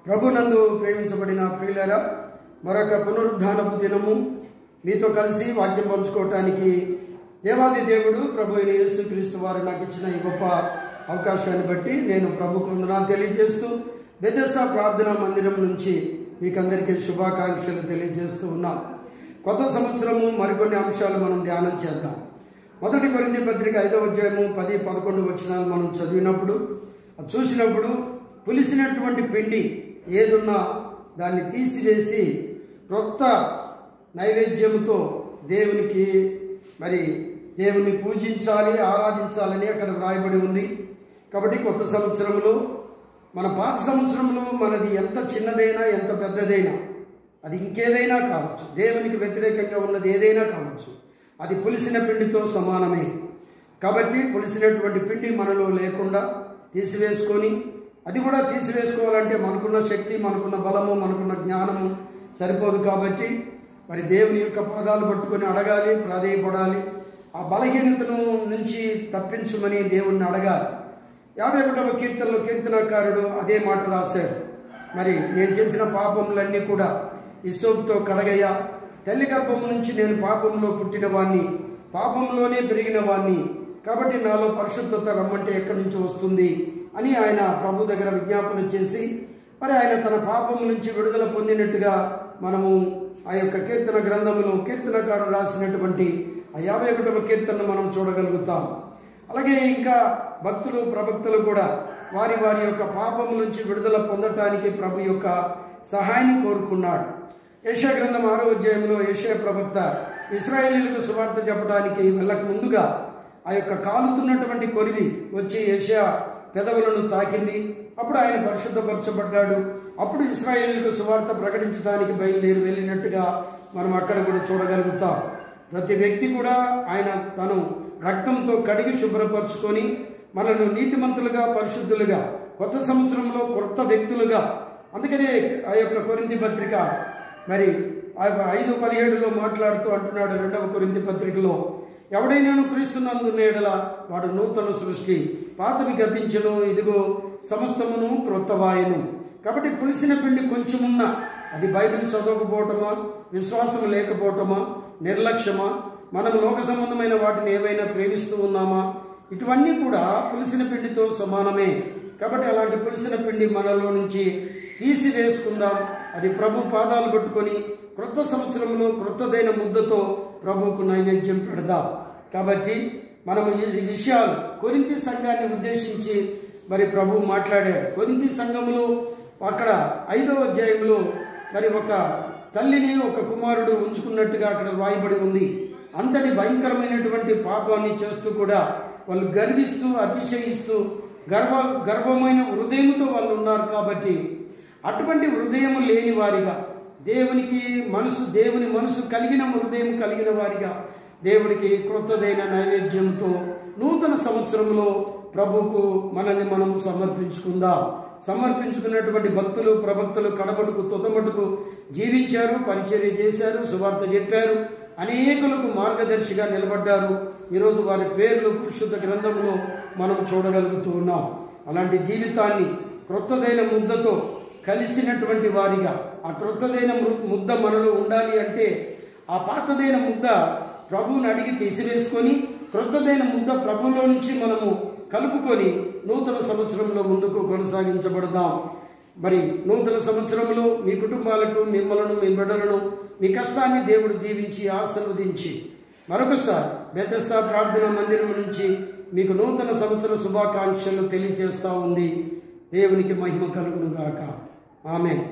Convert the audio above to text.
ప్రభునందు ప్రేమించబడిన ప్రియులారా, మరొక పునరుద్ధానపు దినము మీతో కలిసి వాక్యం పంచుకోవటానికి దేవాది దేవుడు ప్రభు అయిన యేసుక్రీస్తు వారు నాకు ఇచ్చిన ఈ గొప్ప అవకాశాన్ని బట్టి నేను ప్రభుకు వందనాలు తెలియజేస్తూ బెథెస్దా ప్రార్థనా మందిరం నుంచి మీకందరికీ శుభాకాంక్షలు తెలియజేస్తూ ఉన్నాం. కొత్త సంవత్సరము మరికొన్ని అంశాలు మనం ధ్యానం చేద్దాం. 1 కొరింథీ పత్రిక 5వ అధ్యాయము 10-11 వచనాలు మనం చదివినప్పుడు చూసినప్పుడు పులిసినటువంటి పిండి ఏదున్నా దాన్ని తీసివేసి క్రొత్త నైవేద్యంతో దేవుని పూజించాలి, ఆరాధించాలని అక్కడ వ్రాయబడి ఉంది. కాబట్టి కొత్త సంవత్సరంలో మన పాత సంవత్సరంలో మనది ఎంత చిన్నదైనా ఎంత పెద్దదైనా అది ఇంకేదైనా కావచ్చు, దేవునికి వ్యతిరేకంగా ఉన్నది ఏదైనా కావచ్చు, అది పులిసిన పిండితో సమానమే. కాబట్టి పులిసినటువంటి పిండి మనలో లేకుండా తీసివేసుకొని, అది కూడా తీసివేసుకోవాలంటే మనకున్న శక్తి, మనకున్న బలము, మనకున్న జ్ఞానము సరిపోదు. కాబట్టి మరి దేవుని యొక్క పాదాలు పట్టుకొని అడగాలి, ప్రాధేయపడాలి. ఆ బలహీనతను నుంచి తప్పించమని దేవుణ్ణి అడగాలి. 51వ కీర్తనలో కీర్తనకారుడు అదే మాట రాశాడు. మరి నేను చేసిన పాపములన్నీ కూడా ఇసోపుతో కడగయ్యా, తల్లి గర్భము నుంచి నేను పాపంలో పుట్టిన వాణ్ణి, పాపంలోనే పెరిగిన వాణ్ణి, కాబట్టి నాలో పరిశుద్ధత రమ్మంటే ఎక్కడి నుంచి వస్తుంది అని ఆయన ప్రభు దగ్గర విజ్ఞాపన చేసి మరి ఆయన తన పాపం నుంచి విడుదల పొందినట్టుగా మనము ఆ యొక్క కీర్తన గ్రంథంలో కీర్తనకారుడు రాసినటువంటి ఆ 51వ కీర్తనను మనం చూడగలుగుతాం. అలాగే ఇంకా భక్తులు ప్రభక్తులు కూడా వారి వారి యొక్క పాపం నుంచి విడుదల పొందటానికి ప్రభు యొక్క సహాయాన్ని కోరుకున్నాడు. యెషయా గ్రంథం 6వ అధ్యాయంలో యెషయా ప్రవక్త ఇశ్రాయేలీయులకు సువార్త చెప్పడానికి వెళ్ళక ముందుగా ఆ యొక్క కాలుతున్నటువంటి కొరివి వచ్చి యెషయా పెదవులను తాకింది. అప్పుడు ఆయన పరిశుద్ధపరచబడ్డాడు. అప్పుడు ఇశ్రాయేలీయులకు సువార్త ప్రకటించడానికి బయలుదేరి వెళ్ళినట్టుగా మనం అక్కడ కూడా చూడగలుగుతాం. ప్రతి వ్యక్తి కూడా ఆయన తను రక్తంతో కడిగి శుభ్రపరచుకొని మనల్ని నీతిమంతులుగా, పరిశుద్ధులుగా, కొత్త సంవత్సరంలో కొత్త వ్యక్తులుగా. అందుకనే ఆ యొక్క కొరింథీ పత్రిక మరి 5:17లో మాట్లాడుతూ అంటున్నాడు. 2వ కొరింథీ పత్రికలో, ఎవడైనాను క్రీస్తునందున్న యెడల వాడు నూతన సృష్టి, పాతవి గతించును, ఇదిగో సమస్తమును క్రొత్తవాయను. కాబట్టి పులిసిన పిండి కొంచెమున్నా, అది బైబిల్ చదవకపోవటమా, విశ్వాసం లేకపోవటమా, నిర్లక్ష్యమా, మనం లోక సంబంధమైన వాటిని ఏవైనా ప్రేమిస్తూ ఉన్నామా, ఇటువన్నీ కూడా పులిసిన పిండితో సమానమే. కాబట్టి అలాంటి పులిసిన పిండి మనలో నుంచి తీసివేసుకుందాం. అది ప్రభు పాదాలు పట్టుకొని క్రొత్త సంవత్సరంలో క్రొత్తదైన ముద్దతో ప్రభువుకు నైవేద్యం పెడదాం. కాబట్టి మనము ఈ విషయాలు కొరింథీ సంఘాన్ని ఉద్దేశించి మరి ప్రభు మాట్లాడాడు. కొరింథీ సంఘములో అక్కడ 5వ అధ్యాయంలో మరి ఒక తల్లిని ఒక కుమారుడు ఉంచుకున్నట్టుగా అక్కడ రాయబడి ఉంది. అంతటి భయంకరమైనటువంటి పాపాన్ని చేస్తూ కూడా వాళ్ళు గర్విస్తూ అతిశయిస్తూ గర్వమైన హృదయంతో వాళ్ళు ఉన్నారు. కాబట్టి అటువంటి హృదయం లేని వారిగా, దేవుని మనసు కలిగిన హృదయం కలిగిన వారిగా దేవుడికి క్రొత్తదైన నైవేద్యంతో నూతన సంవత్సరంలో ప్రభుకు మనల్ని మనం సమర్పించుకుందాం. సమర్పించుకున్నటువంటి భక్తులు ప్రభక్తులు కడమటుకు తుదమటుకు జీవించారు, పరిచర్య చేశారు, సువార్త చెప్పారు, అనేకులకు మార్గదర్శిగా నిలబడ్డారు. ఈరోజు వారి పేర్లు పరిశుద్ధ గ్రంథంలో మనం చూడగలుగుతూ ఉన్నాం. అలాంటి జీవితాన్ని క్రొత్తదైన ముద్దతో కలిసినటువంటి వారిగా, ఆ క్రొత్తదైన ముద్ద మనలో ఉండాలి అంటే ఆ పాతదైన ముద్ద ప్రభువుని అడిగి తీసివేసుకొని క్రొత్తదైన ముద్ద ప్రభువులో నుంచి మనము కలుపుకొని నూతన సంవత్సరంలో ముందుకు కొనసాగించబడదాం. మరి నూతన సంవత్సరంలో మీ కుటుంబాలకు, మిమ్మలను, మీ బిడ్డలను, మీ కష్టాన్ని దేవుడు దీవించి ఆశీర్వదించి మరొకసారి బెథెస్దా ప్రార్థనా మందిరం నుంచి మీకు నూతన సంవత్సర శుభాకాంక్షలు తెలియజేస్తూ ఉంది. దేవునికి మహిమ కలుగును గాక. ఆమేన్.